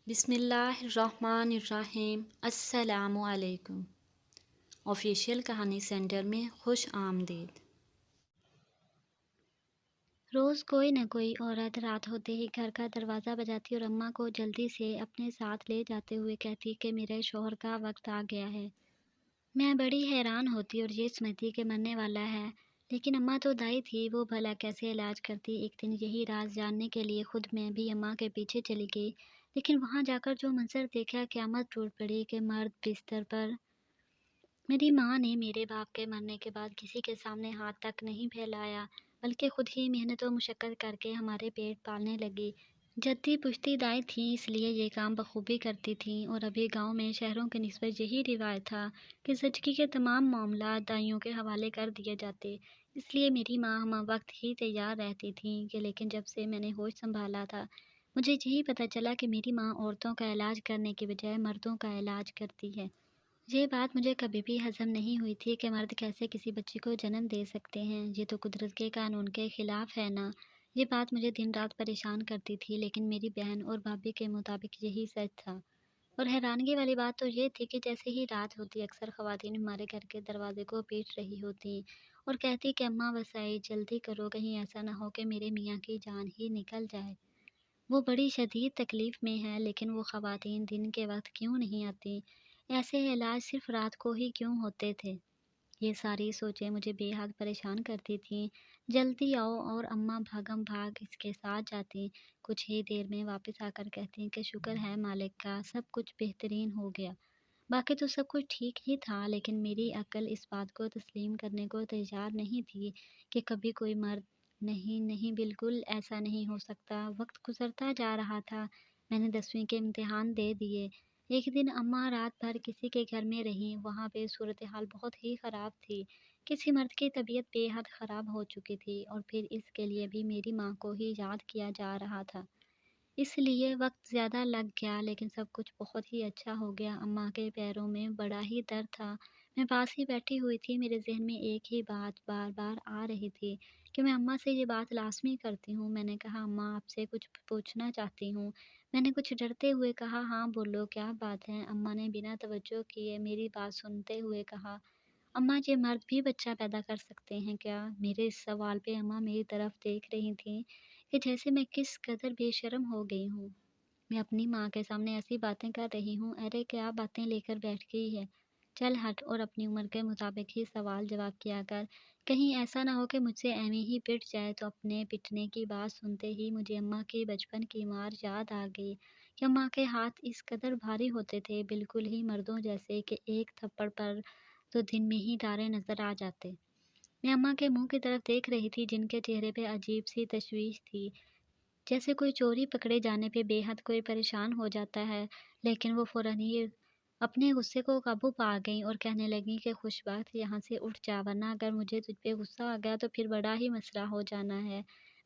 بسم اللہ الرحمن الرحیم۔ السلام علیکم۔ آفیشیل کہانی سینٹر میں خوش آمدید۔ روز کوئی نہ کوئی عورت رات ہوتے ہی گھر کا دروازہ بجاتی اور اماں کو جلدی سے اپنے ساتھ لے جاتے ہوئے کہتی کہ میرے شوہر کا وقت آ گیا ہے۔ میں بڑی حیران ہوتی اور یہ سمجھتی کہ مرنے والا ہے، لیکن اماں تو دائی تھی، وہ بھلا کیسے علاج کرتی۔ ایک دن یہی راز جاننے کے لیے خود میں بھی اماں کے پیچھے چلی گئی، لیکن وہاں جا کر جو منظر دیکھا، قیامت ٹوٹ پڑی کہ مرد بستر پر۔ میری ماں نے میرے باپ کے مرنے کے بعد کسی کے سامنے ہاتھ تک نہیں پھیلایا، بلکہ خود ہی محنت و مشقت کر کے ہمارے پیٹ پالنے لگی۔ جدی پشتی دائی تھیں، اس لیے یہ کام بخوبی کرتی تھیں، اور ابھی گاؤں میں شہروں کی نسبت یہی روایت تھا کہ زچگی کے تمام معاملات دائیوں کے حوالے کر دیے جاتے، اس لیے میری ماں ہمہ وقت ہی تیار رہتی تھیں کہ لیکن جب سے میں نے ہوش سنبھالا تھا، مجھے یہی پتہ چلا کہ میری ماں عورتوں کا علاج کرنے کے بجائے مردوں کا علاج کرتی ہے۔ یہ بات مجھے کبھی بھی ہضم نہیں ہوئی تھی کہ مرد کیسے کسی بچے کو جنم دے سکتے ہیں، یہ تو قدرت کے قانون کے خلاف ہے نا۔ یہ بات مجھے دن رات پریشان کرتی تھی، لیکن میری بہن اور بھابھی کے مطابق یہی سچ تھا۔ اور حیرانگی والی بات تو یہ تھی کہ جیسے ہی رات ہوتی، اکثر خواتین ہمارے گھر کے دروازے کو پیٹ رہی ہوتی اور کہتی کہ اماں وسائی جلدی کرو، کہیں ایسا نہ ہو کہ میرے میاں کی جان ہی نکل جائے۔ وہ بڑی شدید تکلیف میں ہے، لیکن وہ خواتین دن کے وقت کیوں نہیں آتی؟ ایسے علاج صرف رات کو ہی کیوں ہوتے تھے؟ یہ ساری سوچیں مجھے بے حد پریشان کرتی تھیں۔ جلدی آؤ اور اماں بھاگم بھاگ اس کے ساتھ جاتی، کچھ ہی دیر میں واپس آ کر کہتی کہ شکر ہے مالک کا، سب کچھ بہترین ہو گیا۔ باقی تو سب کچھ ٹھیک ہی تھا، لیکن میری عقل اس بات کو تسلیم کرنے کو تیار نہیں تھی کہ کبھی کوئی مرد نہیں بالکل ایسا نہیں ہو سکتا۔ وقت گزرتا جا رہا تھا، میں نے 10ویں کے امتحان دے دیے۔ ایک دن اماں رات بھر کسی کے گھر میں رہیں، وہاں پہ صورتحال بہت ہی خراب تھی، کسی مرد کی طبیعت بے حد خراب ہو چکی تھی، اور پھر اس کے لیے بھی میری ماں کو ہی یاد کیا جا رہا تھا، اس لیے وقت زیادہ لگ گیا، لیکن سب کچھ بہت ہی اچھا ہو گیا۔ اماں کے پیروں میں بڑا ہی درد تھا، میں پاس ہی بیٹھی ہوئی تھی، میرے ذہن میں ایک ہی بات بار بار آ رہی تھی کہ میں اماں سے یہ بات لازمی کرتی ہوں۔ میں نے کہا اماں آپ سے کچھ پوچھنا چاہتی ہوں۔ میں نے کچھ ڈرتے ہوئے کہا ہاں بولو کیا بات ہے؟ اماں نے بنا توجہ کیے میری بات سنتے ہوئے کہا اماں یہ مرد بھی بچہ پیدا کر سکتے ہیں کیا؟ میرے اس سوال پہ اماں میری طرف دیکھ رہی تھیں کہ جیسے میں کس قدر بے شرم ہو گئی ہوں۔ میں اپنی ماں کے سامنے ایسی باتیں کر رہی ہوں، ارے کیا باتیں لے کر بیٹھ گئی ہے؟ چل ہٹ اور اپنی عمر کے مطابق ہی سوال جواب کیا کر، کہیں ایسا نہ ہو کہ مجھ سے ایویں ہی پٹ جائے۔ تو اپنے پٹنے کی بات سنتے ہی مجھے اماں کی بچپن کی مار یاد آ گئی کہ اماں کے ہاتھ اس قدر بھاری ہوتے تھے، بالکل ہی مردوں جیسے، کہ ایک تھپڑ پر تو دن میں ہی تارے نظر آ جاتے۔ میں اماں کے منہ کی طرف دیکھ رہی تھی، جن کے چہرے پہ عجیب سی تشویش تھی، جیسے کوئی چوری پکڑے جانے پہ بے حد کوئی پریشان ہو جاتا ہے، لیکن وہ فوراً ہی اپنے غصے کو قابو پا گئیں اور کہنے لگیں کہ خوش بخت یہاں سے اٹھ جا، ورنہ اگر مجھے تجھ پہ غصہ آ گیا تو پھر بڑا ہی مسئلہ ہو جانا ہے۔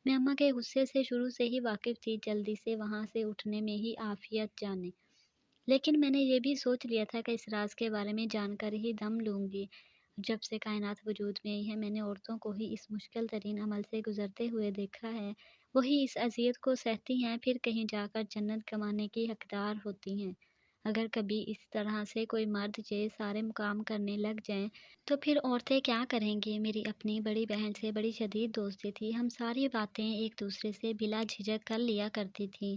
میں اماں کے غصے سے شروع سے ہی واقف تھی، جلدی سے وہاں سے اٹھنے میں ہی عافیت جانے، لیکن میں نے یہ بھی سوچ لیا تھا کہ اس راز کے بارے میں جان کر ہی دم لوں گی۔ جب سے کائنات وجود میں آئی ہے، میں نے عورتوں کو ہی اس مشکل ترین عمل سے گزرتے ہوئے دیکھا ہے، وہی اس اذیت کو سہتی ہیں، پھر کہیں جا کر جنت کمانے کی حقدار ہوتی ہیں۔ اگر کبھی اس طرح سے کوئی مرد یہ سارے کام کرنے لگ جائیں تو پھر عورتیں کیا کریں گی؟ میری اپنی بڑی بہن سے بڑی شدید دوستی تھی، ہم ساری باتیں ایک دوسرے سے بلا جھجک کر لیا کرتی تھیں۔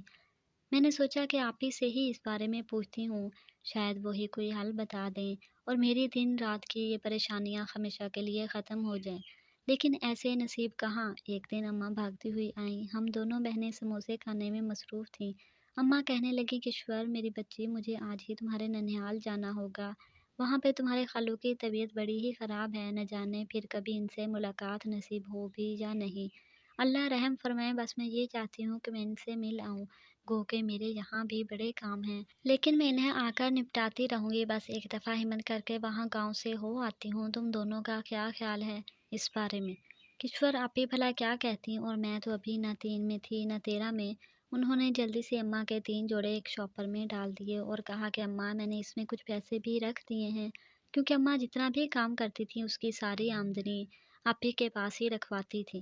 میں نے سوچا کہ آپ ہی سے ہی اس بارے میں پوچھتی ہوں، شاید وہی کوئی حل بتا دیں اور میری دن رات کی یہ پریشانیاں ہمیشہ کے لیے ختم ہو جائیں، لیکن ایسے نصیب کہاں۔ ایک دن اماں بھاگتی ہوئی آئیں، ہم دونوں بہنیں سموسے کھانے میں مصروف تھیں۔ اماں کہنے لگی کشور میری بچی، مجھے آج ہی تمہارے ننیال جانا ہوگا، وہاں پہ تمہارے خالو کی طبیعت بڑی ہی خراب ہے، نہ جانے پھر کبھی ان سے ملاقات نصیب ہو بھی یا نہیں۔ اللہ رحم فرمائے، بس میں یہ چاہتی ہوں کہ میں ان سے مل آؤں، گو کہ میرے یہاں بھی بڑے کام ہیں، لیکن میں انہیں آ کر نپٹاتی رہوں گی، بس ایک دفعہ ہمت کر کے وہاں گاؤں سے ہو آتی ہوں۔ تم دونوں کا کیا خیال ہے اس بارے میں؟ کشور آپ ہی بھلا کیا کہتی؟ اور میں تو ابھی نہ 3 میں تھی نہ 13 میں۔ انہوں نے جلدی سے اماں کے 3 جوڑے ایک شاپر میں ڈال دیے اور کہا کہ اماں میں نے اس میں کچھ پیسے بھی رکھ دیے ہیں، کیونکہ اماں جتنا بھی کام کرتی تھیں اس کی ساری آمدنی آپ ہی کے پاس ہی رکھواتی تھی۔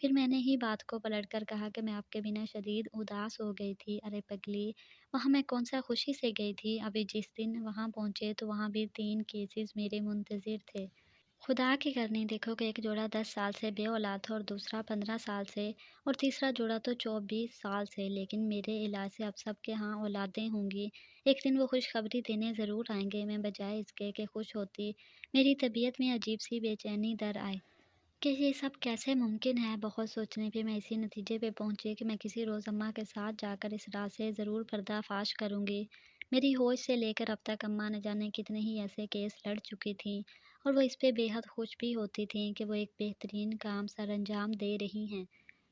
پھر میں نے ہی بات کو پلٹ کر کہا کہ میں آپ کے بنا شدید اداس ہو گئی تھی۔ ارے پگلی، وہاں میں کون سا خوشی سے گئی تھی؟ ابھی جس دن وہاں پہنچے تو وہاں بھی 3 کیسز میرے منتظر تھے۔ خدا کی کرنی دیکھو کہ ایک جوڑا 10 سال سے بے اولاد تھا اور دوسرا 15 سال سے اور تیسرا جوڑا تو 24 سال سے، لیکن میرے علاج سے اب سب کے ہاں اولادیں ہوں گی۔ ایک دن وہ خوشخبری دینے ضرور آئیں گے۔ میں بجائے اس کے کہ خوش ہوتی، میری طبیعت میں عجیب سی بے چینی در آئی کہ یہ سب کیسے ممکن ہے۔ بہت سوچنے پہ میں اسی نتیجے پہ پہنچی کہ میں کسی روز اماں کے ساتھ جا کر اس راز سے ضرور پردہ فاش کروں گی۔ میری ہوش سے لے کر اب تک اماں نہ جانے کتنے ہی ایسے کیس لڑ چکی تھیں اور وہ اس پہ بے حد خوش بھی ہوتی تھیں کہ وہ ایک بہترین کام سر انجام دے رہی ہیں۔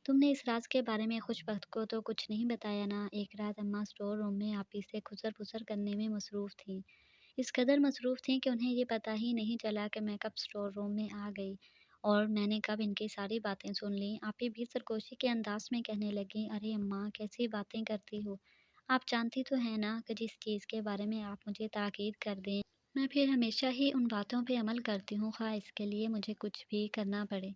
تم نے اس راز کے بارے میں خوش بخت کو تو کچھ نہیں بتایا نا؟ ایک رات اماں اسٹور روم میں آپی سے خسر پسر کرنے میں مصروف تھیں۔ اس قدر مصروف تھیں کہ انہیں یہ پتہ ہی نہیں چلا کہ میں کب اسٹور روم میں آ گئی اور میں نے کب ان کی ساری باتیں سن لیں۔ آپی بھی سرگوشی کے انداز میں کہنے لگیں، ارے اماں کیسی باتیں کرتی ہو؟ آپ جانتی تو ہیں نا کہ جس چیز کے بارے میں آپ مجھے تاکید کر دیں میں پھر ہمیشہ ہی ان باتوں پہ عمل کرتی ہوں، خواہ اس کے لیے مجھے کچھ بھی کرنا پڑے۔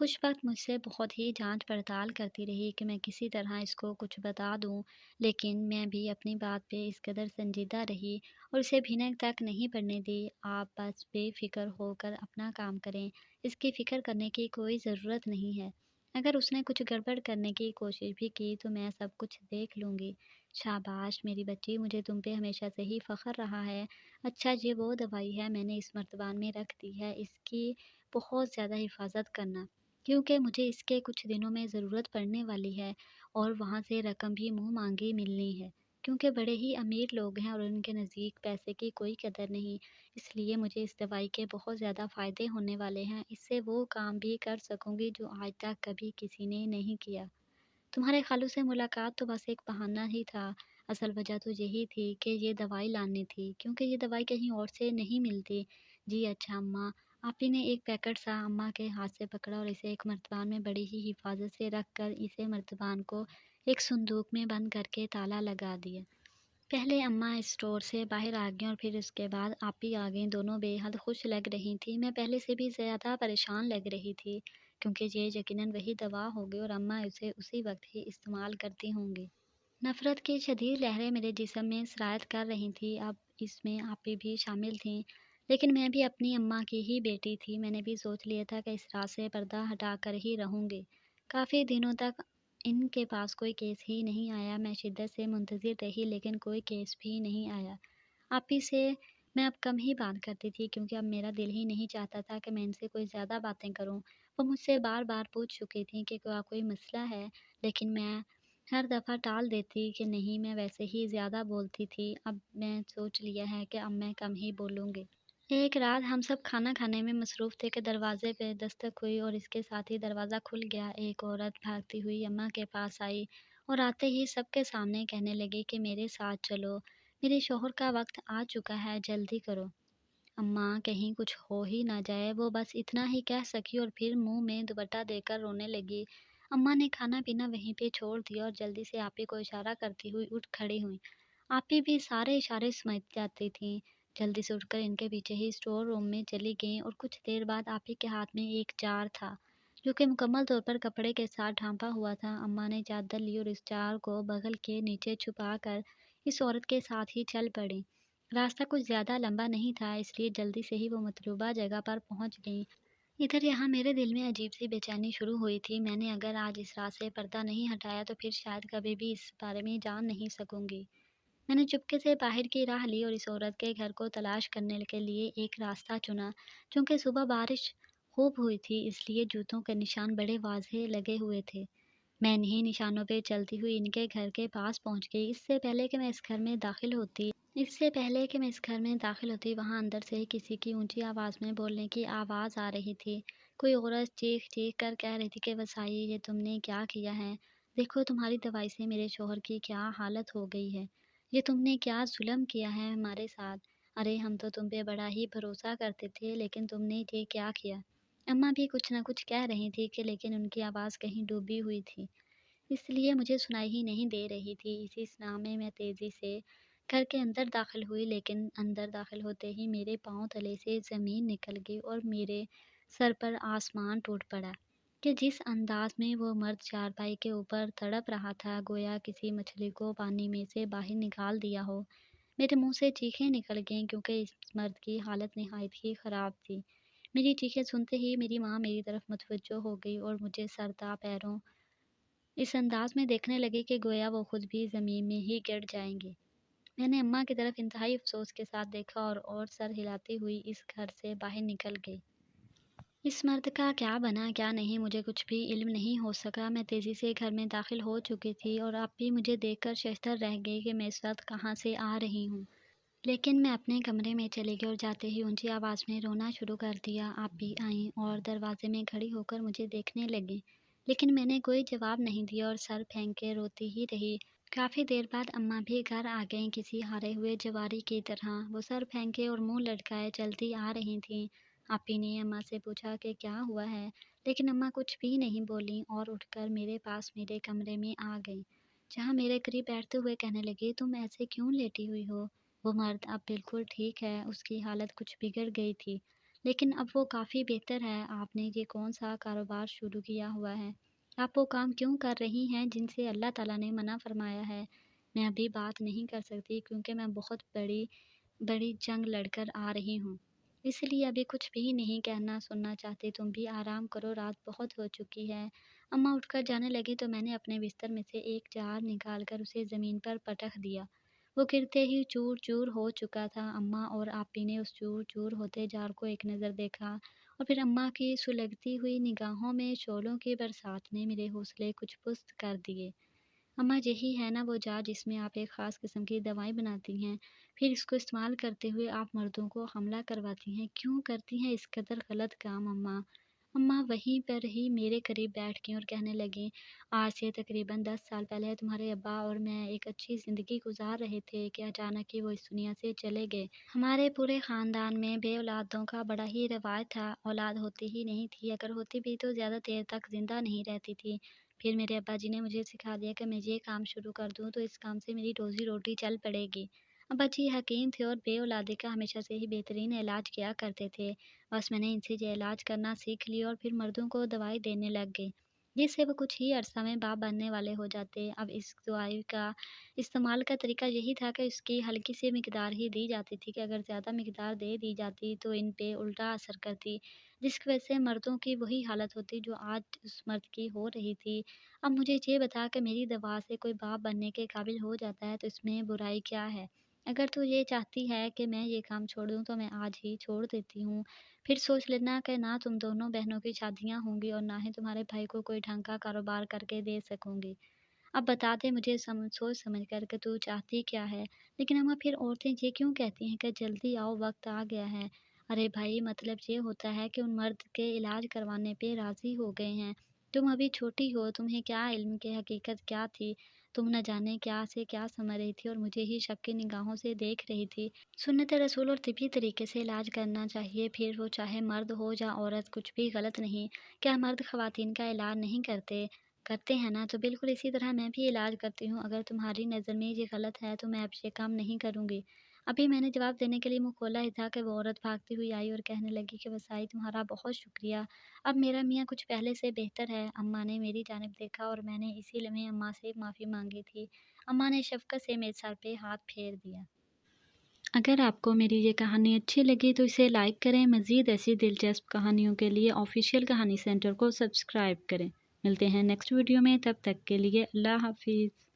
خوش بخت مجھ سے بہت ہی جانچ پڑتال کرتی رہی کہ میں کسی طرح اس کو کچھ بتا دوں، لیکن میں بھی اپنی بات پہ اس قدر سنجیدہ رہی اور اسے بھنک تک نہیں پڑنے دی۔ آپ بس بے فکر ہو کر اپنا کام کریں، اس کی فکر کرنے کی کوئی ضرورت نہیں ہے۔ اگر اس نے کچھ گڑبڑ کرنے کی کوشش بھی کی تو میں سب کچھ دیکھ لوں گی۔ شاباش میری بچی، مجھے تم پہ ہمیشہ سے ہی فخر رہا ہے۔ اچھا یہ وہ دوائی ہے میں نے اس مرتبان میں رکھ دی ہے، اس کی بہت زیادہ حفاظت کرنا، کیونکہ مجھے اس کے کچھ دنوں میں ضرورت پڑنے والی ہے اور وہاں سے رقم بھی منہ مانگی ملنی ہے، کیونکہ بڑے ہی امیر لوگ ہیں اور ان کے نزدیک پیسے کی کوئی قدر نہیں۔ اس لیے مجھے اس دوائی کے بہت زیادہ فائدے ہونے والے ہیں، اس سے وہ کام بھی کر سکوں گی جو آج تک کبھی کسی نے نہیں کیا۔ تمہارے خالو سے ملاقات تو بس ایک بہانہ ہی تھا، اصل وجہ تو یہی تھی کہ یہ دوائی لانی تھی، کیونکہ یہ دوائی کہیں اور سے نہیں ملتی۔ جی اچھا اماں، آپی نے ایک پیکٹ سا اماں کے ہاتھ سے پکڑا اور اسے ایک مرتبان میں بڑی ہی حفاظت سے رکھ کر اسے مرتبان کو ایک صندوق میں بند کر کے تالا لگا دیا۔ پہلے اماں اسٹور سے باہر آ گئیں اور پھر اس کے بعد آپی آ گئیں۔ دونوں بے حد خوش لگ رہی تھیں۔ میں پہلے سے بھی زیادہ پریشان لگ رہی تھی، کیونکہ یہ یقیناً وہی دوا ہوگی اور اماں اسے اسی وقت ہی استعمال کرتی ہوں گی۔ نفرت کی شدید لہریں میرے جسم میں سرایت کر رہی تھیں، اب اس میں آپی بھی شامل تھیں، لیکن میں بھی اپنی اماں کی ہی بیٹی تھی۔ میں نے بھی سوچ لیا تھا کہ اس راز سے پردہ ہٹا کر ہی رہوں گی۔ کافی دنوں تک ان کے پاس کوئی کیس ہی نہیں آیا۔ میں شدت سے منتظر رہی لیکن کوئی کیس بھی نہیں آیا۔ آپی سے میں اب کم ہی بات کرتی تھی، کیونکہ اب میرا دل ہی نہیں چاہتا تھا کہ میں ان سے کوئی زیادہ باتیں کروں۔ وہ مجھ سے بار بار پوچھ چکی تھیں کہ کیا کوئی مسئلہ ہے، لیکن میں ہر دفعہ ٹال دیتی کہ نہیں، میں ویسے ہی زیادہ بولتی تھی۔ اب میں سوچ لیا ہے کہ اب میں کم ہی بولوں گی۔ ایک رات ہم سب کھانا کھانے میں مصروف تھے کہ دروازے پہ دستک ہوئی اور اس کے ساتھ ہی دروازہ کھل گیا۔ ایک عورت بھاگتی ہوئی اماں کے پاس آئی اور آتے ہی سب کے سامنے کہنے لگی کہ میرے ساتھ چلو، میرے شوہر کا وقت آ چکا ہے، جلدی کرو۔ اماں کہیں کچھ ہو ہی نہ جائے، وہ بس اتنا ہی کہہ سکی اور پھر منہ میں دوپٹہ دے کر رونے لگی۔ اماں نے کھانا پینا وہیں پہ چھوڑ دیا اور جلدی سے آپی کو اشارہ کرتی ہوئی اٹھ کھڑی ہوئی۔ آپی بھی سارے اشارے سمجھ جاتی تھیں، جلدی سے اٹھ کر ان کے پیچھے ہی اسٹور روم میں چلی گئیں اور کچھ دیر بعد آپی کے ہاتھ میں ایک جار تھا جو کہ مکمل طور پر کپڑے کے ساتھ ڈھانپا ہوا تھا۔ اماں نے چادر لی اور اس جار کو بغل کے نیچے چھپا کر اس عورت کے ساتھ ہی چل پڑی۔ راستہ کچھ زیادہ لمبا نہیں تھا، اس لیے جلدی سے ہی وہ مطلوبہ جگہ پر پہنچ گئیں۔ ادھر یہاں میرے دل میں عجیب سی بے چینی شروع ہوئی تھی۔ میں نے اگر آج اس راز سے پردہ نہیں ہٹایا تو پھر شاید کبھی بھی اس بارے میں جان نہیں سکوں گی۔ میں نے چپکے سے باہر کی راہ لی اور اس عورت کے گھر کو تلاش کرنے کے لیے ایک راستہ چنا۔ چونکہ صبح بارش خوب ہوئی تھی، اس لیے جوتوں کے نشان بڑے واضح لگے ہوئے تھے۔ میں انہی نشانوں پہ چلتی ہوئی ان کے گھر کے پاس پہنچ گئی۔ اس سے پہلے کہ میں اس گھر میں داخل ہوتی وہاں اندر سے ہی کسی کی اونچی آواز میں بولنے کی آواز آ رہی تھی۔ کوئی عورت چیخ چیخ کر کہہ رہی تھی کہ وسائی، یہ تم نے کیا کیا ہے؟ دیکھو تمہاری دوائی سے میرے شوہر کی کیا حالت ہو گئی ہے، یہ تم نے کیا ظلم کیا ہے ہمارے ساتھ؟ ارے ہم تو تم پہ بڑا ہی بھروسہ کرتے تھے، لیکن تم نے یہ کیا کیا؟ اماں بھی کچھ نہ کچھ کہہ رہی تھی کہ لیکن ان کی آواز کہیں ڈوبی ہوئی تھی، اس لیے مجھے سنائی ہی نہیں دے رہی تھی۔ اسی صدا میں میں تیزی سے گھر کے اندر داخل ہوئی، لیکن اندر داخل ہوتے ہی میرے پاؤں تلے سے زمین نکل گئی اور میرے سر پر آسمان ٹوٹ پڑا۔ کہ جس انداز میں وہ مرد چارپائی کے اوپر تڑپ رہا تھا گویا کسی مچھلی کو پانی میں سے باہر نکال دیا ہو۔ میرے منہ سے چیخیں نکل گئیں کیونکہ اس مرد کی حالت نہایت ہی خراب تھی۔ میری چیخیں سنتے ہی میری ماں میری طرف متوجہ ہو گئی اور مجھے سر تا پیروں اس انداز میں دیکھنے لگی کہ گویا وہ خود بھی زمین میں ہی گر جائیں گے۔ میں نے اماں کی طرف انتہائی افسوس کے ساتھ دیکھا اور سر ہلاتی ہوئی اس گھر سے باہر نکل گئی۔ اس مرد کا کیا بنا کیا نہیں مجھے کچھ بھی علم نہیں ہو سکا۔ میں تیزی سے گھر میں داخل ہو چکی تھی اور آپ بھی مجھے دیکھ کر ششدر رہ گئی کہ میں اس وقت کہاں سے آ رہی ہوں۔ لیکن میں اپنے کمرے میں چلی گئی اور جاتے ہی اونچی آواز میں رونا شروع کر دیا۔ آپ بھی آئیں اور دروازے میں کھڑی ہو کر مجھے دیکھنے لگیں، لیکن میں نے کوئی جواب نہیں دیا اور سر پھینک کے روتی ہی رہی۔ کافی دیر بعد اماں بھی گھر آ گئیں کسی ہارے ہوئے جواری کی طرح۔ وہ سر پھینکے اور منہ لٹکائے چلتی آ رہی تھیں۔ آپی نے اماں سے پوچھا کہ کیا ہوا ہے، لیکن اماں کچھ بھی نہیں بولیں اور اٹھ کر میرے پاس میرے کمرے میں آ گئیں، جہاں میرے قریب بیٹھتے ہوئے کہنے لگی تم ایسے کیوں لیٹی ہوئی ہو؟ وہ مرد اب بالکل ٹھیک ہے، اس کی حالت کچھ بگڑ گئی تھی لیکن اب وہ کافی بہتر ہے۔ آپ نے یہ کون سا کاروبار شروع کیا ہوا ہے؟ آپ وہ کام کیوں کر رہی ہیں جن سے اللہ تعالیٰ نے منع فرمایا ہے؟ میں ابھی بات نہیں کر سکتی کیونکہ میں بہت بڑی جنگ لڑ کر آ رہی ہوں، اس لیے ابھی کچھ بھی نہیں کہنا سننا چاہتی۔ تم بھی آرام کرو، رات بہت ہو چکی ہے۔ اماں اٹھ کر جانے لگی تو میں نے اپنے بستر میں سے ایک جار نکال کر اسے زمین پر پٹخ دیا۔ وہ گرتے ہی چور چور ہو چکا تھا۔ اماں اور آپی نے اس چور چور ہوتے جار کو ایک نظر دیکھا اور پھر اماں کی سلگتی ہوئی نگاہوں میں شعلوں کی برسات نے میرے حوصلے کچھ پست کر دیے۔ اماں یہی ہے نا وہ جار جس میں آپ ایک خاص قسم کی دوائیں بناتی ہیں، پھر اس کو استعمال کرتے ہوئے آپ مردوں کو حملہ کرواتی ہیں؟ کیوں کرتی ہیں اس قدر غلط کام اماں؟ اماں وہیں پر ہی میرے قریب بیٹھ گئیں اور کہنے لگیں آج سے تقریباً 10 سال پہلے تمہارے ابا اور میں ایک اچھی زندگی گزار رہے تھے کہ اچانک ہی وہ اس دنیا سے چلے گئے۔ ہمارے پورے خاندان میں بے اولادوں کا بڑا ہی رواج تھا، اولاد ہوتی ہی نہیں تھی، اگر ہوتی بھی تو زیادہ دیر تک زندہ نہیں رہتی تھی۔ پھر میرے ابا جی نے مجھے سکھا دیا کہ میں یہ کام شروع کر دوں تو اس کام سے میری روزی روٹی چل پڑے گی۔ ابا جی حکیم تھے اور بے اولادی کا ہمیشہ سے ہی بہترین علاج کیا کرتے تھے۔ بس میں نے ان سے یہ علاج کرنا سیکھ لیا اور پھر مردوں کو دوائی دینے لگ گئی، جس سے وہ کچھ ہی عرصہ میں باپ بننے والے ہو جاتے۔ اب اس دوائی کا استعمال کا طریقہ یہی تھا کہ اس کی ہلکی سی مقدار ہی دی جاتی تھی کہ اگر زیادہ مقدار دے دی جاتی تو ان پہ الٹا اثر کرتی، جس کی وجہ سے مردوں کی وہی حالت ہوتی جو آج اس مرد کی ہو رہی تھی۔ اب مجھے یہ بتا کہ میری دوا سے کوئی باپ بننے کے قابل ہو جاتا ہے تو اس میں برائی کیا ہے؟ اگر تو یہ چاہتی ہے کہ میں یہ کام چھوڑ دوں تو میں آج ہی چھوڑ دیتی ہوں، پھر سوچ لینا کہ نہ تم دونوں بہنوں کی شادیاں ہوں گی اور نہ ہی تمہارے بھائی کو کوئی ڈھنگ کا کاروبار کر کے دے سکوں گی۔ اب بتا دے مجھے سوچ سمجھ کر کہ تو چاہتی کیا ہے؟ لیکن اماں پھر عورتیں یہ کیوں کہتی ہیں کہ جلدی آؤ وقت آ گیا ہے؟ ارے بھائی مطلب یہ ہوتا ہے کہ ان مرد کے علاج کروانے پہ راضی ہو گئے ہیں۔ تم ابھی چھوٹی ہو، تمہیں کیا علم کہ حقیقت کیا تھی؟ تم نہ جانے کیا سے کیا سمجھ رہی تھی اور مجھے ہی شک کی نگاہوں سے دیکھ رہی تھی۔ سنت رسول اور طبی طریقے سے علاج کرنا چاہیے، پھر وہ چاہے مرد ہو یا عورت، کچھ بھی غلط نہیں۔ کیا مرد خواتین کا علاج نہیں کرتے؟ کرتے ہیں نا، تو بالکل اسی طرح میں بھی علاج کرتی ہوں۔ اگر تمہاری نظر میں یہ غلط ہے تو میں اب یہ کام نہیں کروں گی۔ ابھی میں نے جواب دینے کے لیے منہ کھولا ہی تھا کہ وہ عورت بھاگتی ہوئی آئی اور کہنے لگی کہ وسائی تمہارا بہت شکریہ، اب میرا میاں کچھ پہلے سے بہتر ہے۔ اماں نے میری جانب دیکھا اور میں نے اسی لمحے اماں سے معافی مانگی تھی۔ اماں نے شفقت سے میرے سر پہ ہاتھ پھیر دیا۔ اگر آپ کو میری یہ کہانی اچھی لگی تو اسے لائک کریں، مزید ایسی دلچسپ کہانیوں کے لیے آفیشیل کہانی سینٹر کو سبسکرائب کریں۔ ملتے ہیں نیکسٹ ویڈیو میں، تب تک کے لیے اللہ حافظ۔